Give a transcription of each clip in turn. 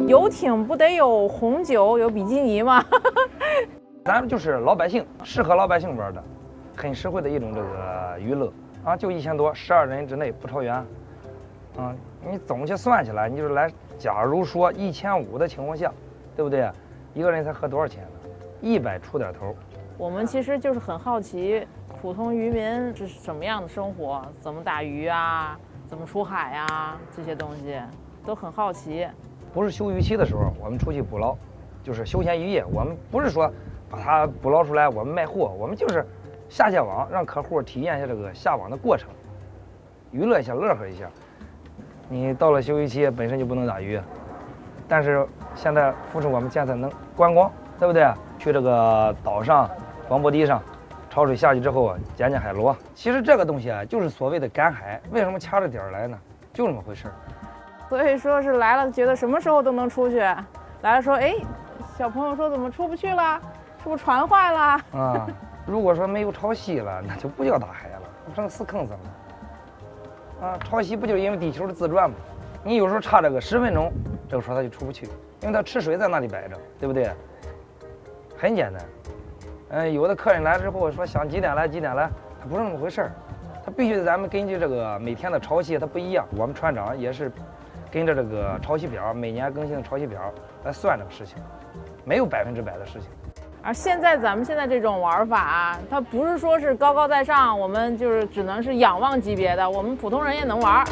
游艇不得有红酒、有比基尼吗？咱们就是老百姓，适合老百姓玩的，很实惠的一种这个娱乐啊，就1000多，12人之内不超员。你总去算起来，你就是来，假如说1500的情况下，对不对？一个人才合多少钱呢？100出点头。我们其实就是很好奇，普通渔民是什么样的生活，怎么打鱼啊，怎么出海啊，这些东西都很好奇。不是休渔期的时候，我们出去捕捞，就是休闲渔业。我们不是说把它捕捞出来，我们卖货，我们就是下网，让客户体验一下这个下网的过程，娱乐一下，乐呵一下。你到了休渔期本身就不能打鱼，但是现在扶持我们现在能观光，对不对？去这个岛上、防波堤上，潮水下去之后捡海螺。其实这个东西啊，就是所谓的赶海。为什么掐着点儿来呢？就这么回事儿。所以说是来了，觉得什么时候都能出去。来了说，哎，小朋友说怎么出不去了？是不是船坏了？啊，如果说没有潮汐了，那就不叫大海了，成死坑子了。啊，潮汐不就是因为地球的自转吗？你有时候差这个10分钟，这个船它就出不去，因为它吃水在那里摆着，对不对？很简单。有的客人来之后说想几点来，它不是那么回事儿，它必须咱们根据这个每天的潮汐它不一样，我们船长也是跟着这个潮汐表，每年更新的潮汐表来算这个事情，没有100%的事情。而现在咱们这种玩法，它不是说是高高在上，我们就是只能是仰望级别的，我们普通人也能玩。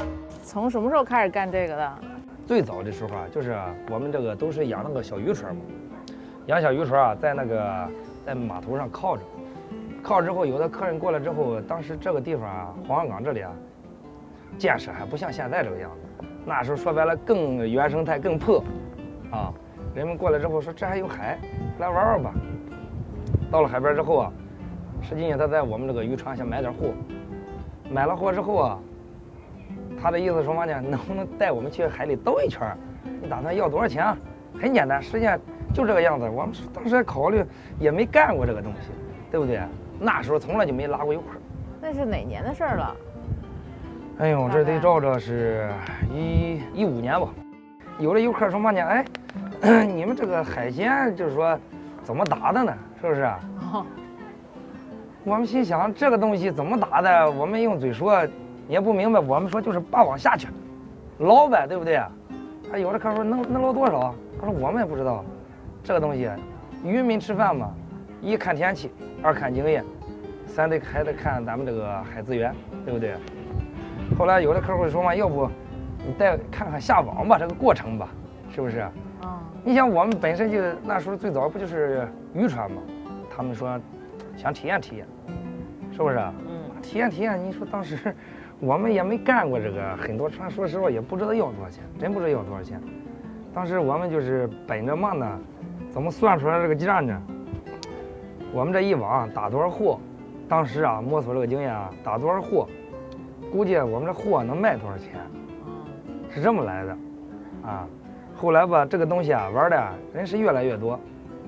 从什么时候开始干这个的？最早的时候啊，就是我们这个都是养那个小渔船嘛，养小渔船啊，在码头上靠着之后，有的客人过来之后，当时这个地方啊，黄河港这里啊，建设还不像现在这个样子，那时候说白了更原生态更破啊。人们过来之后说这还有海，来玩玩吧。到了海边之后啊，实际上他在我们这个渔船想买点货，买了货之后啊，他的意思说嘛呢，能不能带我们去海里兜一圈？你打算要多少钱啊？很简单，实际上就这个样子。我们当时还考虑，也没干过这个东西，对不对？那时候从来就没拉过游客。那是哪年的事儿了？哎呦，这得照着是15年吧。有的游客说嘛呢，哎，你们这个海鲜就是说怎么打的呢？是不是？哦。我们心想这个东西怎么打的，我们用嘴说也不明白。我们说就是把网下去捞呗，对不对？有的客说能捞多少？他说我们也不知道。这个东西，渔民吃饭嘛，一看天气，2看经验，3还得看咱们这个海资源，对不对？后来有的客户说嘛，要不你带看看下网吧，这个过程吧，是不是？你想我们本身就那时候最早不就是渔船嘛，他们说想体验体验，是不是？体验体验。你说当时我们也没干过这个，很多船说实话也不知道要多少钱，真不知道要多少钱。当时我们就是本着嘛呢，怎么算出来这个价呢？我们这一网打多少货？当时啊摸索这个经验啊，打多少货，估计我们这货能卖多少钱，是这么来的，啊。后来吧，这个东西啊，玩的人是越来越多，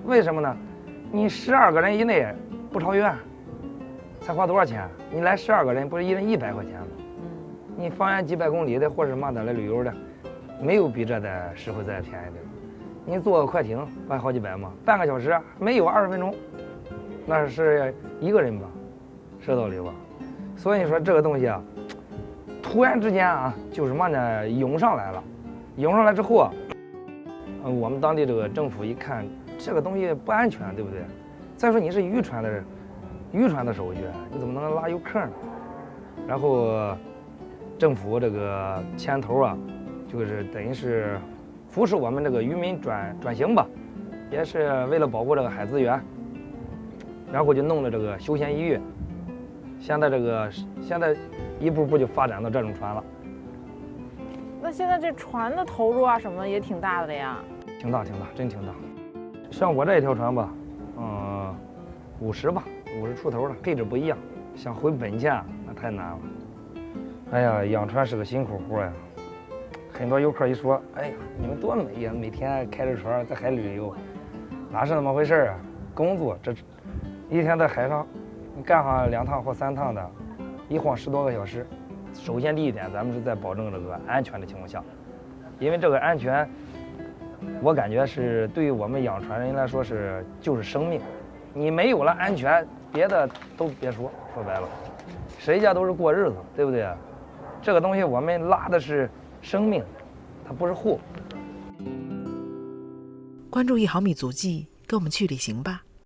为什么呢？你12个人以内不超员，才花多少钱？你来12个人，不是一人100块钱吗？你方圆几百公里的或者什么的来旅游的，没有比这的实惠再便宜的。你坐个快艇，不还好几百吗？半个小时没有20分钟，那是一个人吧，是道理吧？所以你说这个东西啊，突然之间啊，就什么呢？涌上来了，涌上来之后啊。我们当地这个政府一看这个东西不安全，对不对？再说你是渔船的手续，你怎么能拉游客呢？然后政府这个牵头啊，就是等于是扶持我们这个渔民转型吧，也是为了保护这个海资源，然后就弄了这个休闲渔业。现在一步步就发展到这种船了。那现在这船的投入啊什么的也挺大的呀。挺大，真挺大。像我这一条船吧，50吧，50出头了，配置不一样。想回本钱那太难了。哎呀，养船是个辛苦活呀。很多游客一说，哎呀，你们多美呀，每天开着船在海里旅游，哪是那么回事啊？工作这一天在海上，你干上2趟或3趟的，一晃10多个小时。首先第一点，咱们是在保证这个安全的情况下，因为这个安全我感觉是对于我们养船人来说就是生命。你没有了安全，别的都别说。说白了，谁家都是过日子，对不对？这个东西我们拉的是生命，它不是货。关注1毫米足迹，跟我们去旅行吧。